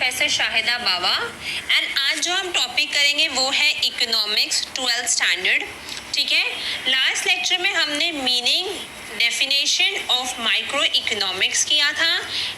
Professor Shahida Bawa and आज जो हम टॉपिक करेंगे वो है इकोनॉमिक्स 12th स्टैंडर्ड। ठीक है, लास्ट लेक्चर में हमने meaning definition of micro economics किया था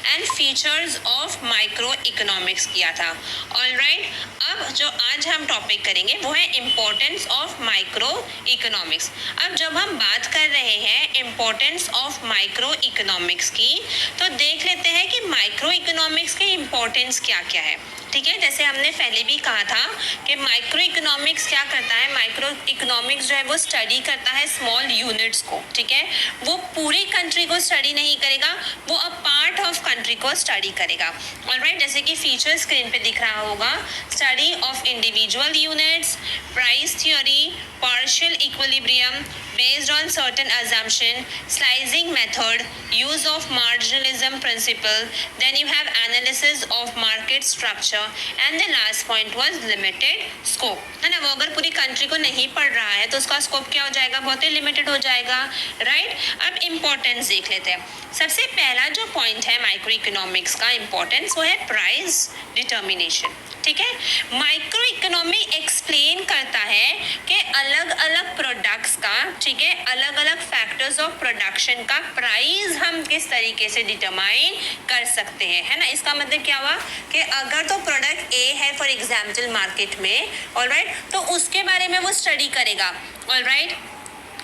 and features of micro economics किया था। ऑलराइट, अब जो आज हम टॉपिक करेंगे वो है इम्पोर्टेंस ऑफ माइक्रो इकोनॉमिक्स। अब जब हम बात कर रहे हैं इम्पोर्टेंस ऑफ माइक्रो इकोनॉमिक्स की, तो देख लेते हैं कि माइक्रो इकोनॉमिक्स के इम्पोर्टेंस क्या क्या है। ठीक है, जैसे हमने पहले भी कहा था कि माइक्रो इकोनॉमिक्स क्या करता है, माइक्रो इकोनॉमिक्स जो है वो स्टडी करता है स्मॉल यूनिट्स को। ठीक है, वो पूरी कंट्री को स्टडी नहीं करेगा, वो अ पार्ट ऑफ कंट्री को स्टडी करेगा। ऑलराइट, जैसे कि फीचर स्क्रीन पे दिख रहा होगा, study of individual units, price theory, partial equilibrium based on certain assumption, slicing method, use of marginalism principle, then you have analysis of market structure and the last point was limited scope। है ना, वो अगर पूरी country को नहीं पढ़ रहा है तो उसका स्कोप क्या हो जाएगा, बहुत ही लिमिटेड हो जाएगा। राइट, अब इम्पोर्टेंस देख लेते हैं। सबसे पहला जो पॉइंट है माइक्रो इकोनॉमिक्स का इम्पोर्टेंस वो है प्राइस डिटर्मिनेशन। ठीक है, माइक्रो इकोनॉमी एक्सप्लेन करता है कि अलग अलग प्रोडक्ट्स का, ठीक है, अलग अलग फैक्टर्स ऑफ प्रोडक्शन का प्राइस हम किस तरीके से डिटरमाइन कर सकते हैं। है ना, इसका मतलब क्या हुआ कि अगर तो प्रोडक्ट ए है फॉर एग्जाम्पल मार्केट में, ऑलराइट, तो उसके बारे में वो स्टडी करेगा। Alright,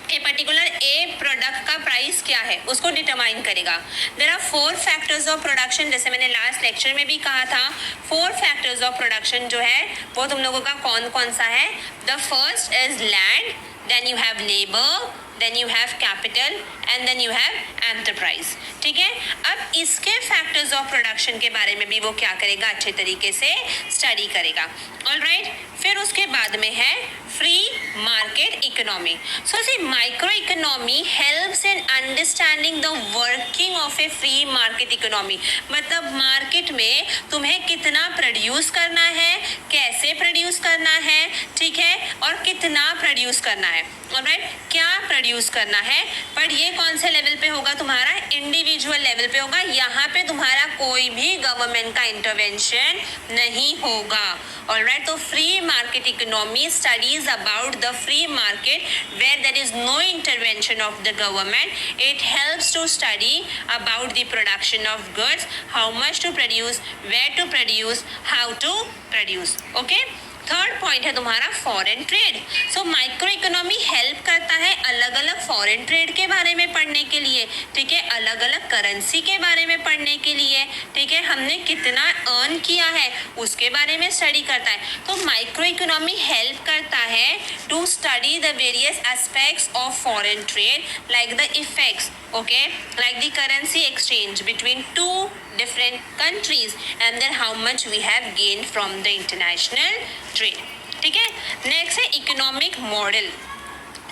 a particular a product का प्राइस क्या है उसको डिटरमाइन करेगा। There are 4 factors of production, जैसे मैंने लास्ट लेक्चर में भी कहा था 4 फैक्टर्स ऑफ प्रोडक्शन जो है वो तुम लोगों का कौन कौन सा है। The first is land, then you have labour, then you have capital and then you have enterprise. ठीक है, अब इसके फैक्टर्स ऑफ प्रोडक्शन के बारे में भी वो क्या करेगा, अच्छे तरीके से स्टडी करेगा। ऑलराइट, फिर उसके बाद में है free market economy. So see micro economy helps in understanding the working of a free market economy. मतलब मार्केट में तुम्हें कितना प्रोड्यूस करना है, कैसे प्रोड्यूस करना है, ठीक है, और कितना प्रोड्यूस करना है। ऑलराइट, क्या प्रोड्यूस करना है, पर ये कौन से लेवल पे होगा, तुम्हारा इंडिविजुअल लेवल पे होगा। यहाँ पे तुम्हारा कोई भी गवर्नमेंट का इंटरवेंशन नहीं होगा। ऑलराइट, तो free market economy studies about the free market where there is no intervention of the government. It helps to study about the production of goods, how much to produce, where to produce, how to produce. Okay, third point है तुम्हारा foreign trade. So micro economy help करता है अलग अलग foreign trade के बारे में पढ़ने के लिए। ठीक है, अलग अलग करेंसी के बारे में पढ़ने के लिए। ठीक है, हमने कितना अर्न किया है उसके बारे में स्टडी करता है। तो माइक्रो इकोनॉमी हेल्प करता है to study the various aspects of foreign trade like the effects, okay, like the currency exchange between two different countries and then how much we have gained from the international trade. ठीक है, next है economic model.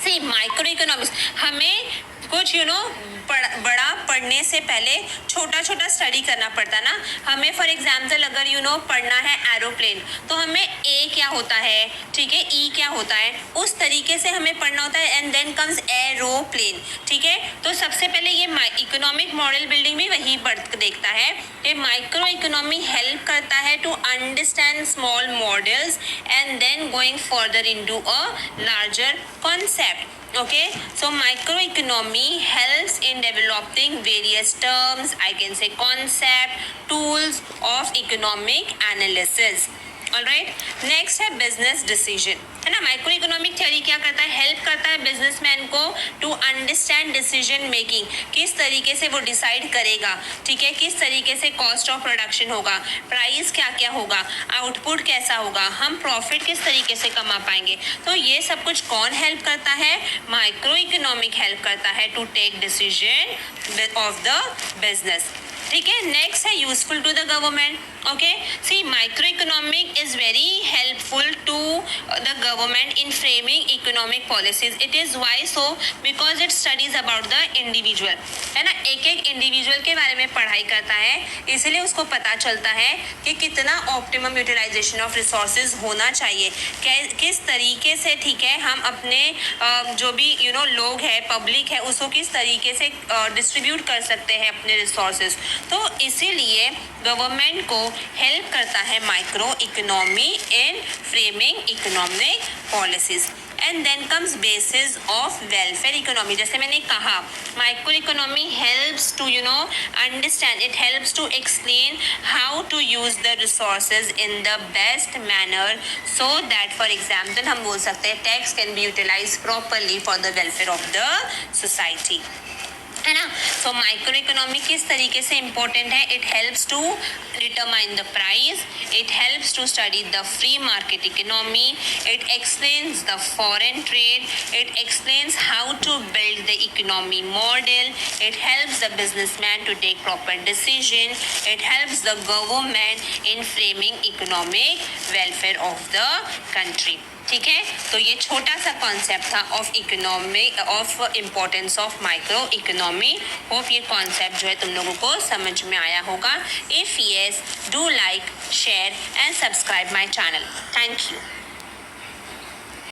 सी micro economics हमें कुछ बड़ा पढ़ने से पहले छोटा छोटा स्टडी करना पड़ता है ना। हमें फॉर एग्जाम्पल अगर पढ़ना है एरोप्लेन, तो हमें ए क्या होता है, ठीक है, ई क्या होता है, उस तरीके से हमें पढ़ना होता है एंड देन कम्स एरोप्लेन। ठीक है, तो सबसे पहले ये इकोनॉमिक मॉडल बिल्डिंग भी वही देखता है कि माइक्रो इकोनॉमी हेल्प करता है to understand small models and then going further into a larger concept. Okay, so microeconomy helps in developing various terms, I can say concept, tools of economic analysis. Alright, next है business decision। है ना, micro economic theory क्या करता है, help करता है businessman को to understand decision making, किस तरीके से वो डिसाइड करेगा। ठीक है, किस तरीके से कॉस्ट ऑफ प्रोडक्शन होगा, प्राइस क्या क्या होगा, आउटपुट कैसा होगा, हम प्रॉफिट किस तरीके से कमा पाएंगे। तो ये सब कुछ कौन हेल्प करता है, माइक्रो इकोनॉमिक हेल्प करता है to take decision of the business. ठीक है, नेक्स्ट है useful to the government. Okay, see micro economic is very helpful to the government in framing economic policies. It is why so because it studies about the individual. है ना, एक एक individual के बारे में पढ़ाई करता है, इसलिए उसको पता चलता है कि कितना ऑप्टिमम यूटिलाइजेशन ऑफ रिसोर्सेज होना चाहिए, किस तरीके से, ठीक है, हम अपने जो भी लोग है, पब्लिक है, उसको किस तरीके से डिस्ट्रीब्यूट कर सकते हैं अपने रिसोर्सेज। तो इसीलिए गवर्नमेंट को हेल्प करता है micro economy in framing economic policies. And then comes basis of welfare economy. जैसे मैंने कहा, micro economy helps to understand, it helps to explain how to use the resources in the best manner, so that for example हम बोल सकते हैं tax can be utilise properly for the welfare of the society, है ना। तो micro economy किस तरीके से इंपॉर्टेंट है? It helps to determine the price, it helps to study the free market economy, it explains the foreign trade, it explains how to build the economy model, it helps the businessman to take proper decision, it helps the government in framing economic welfare of the country. ठीक है, तो ये छोटा सा concept था of economy, of importance of micro economy. Hope ये concept जो है तुम लोगों को समझ में आया होगा। If yes, do like, share and subscribe my channel. Thank you.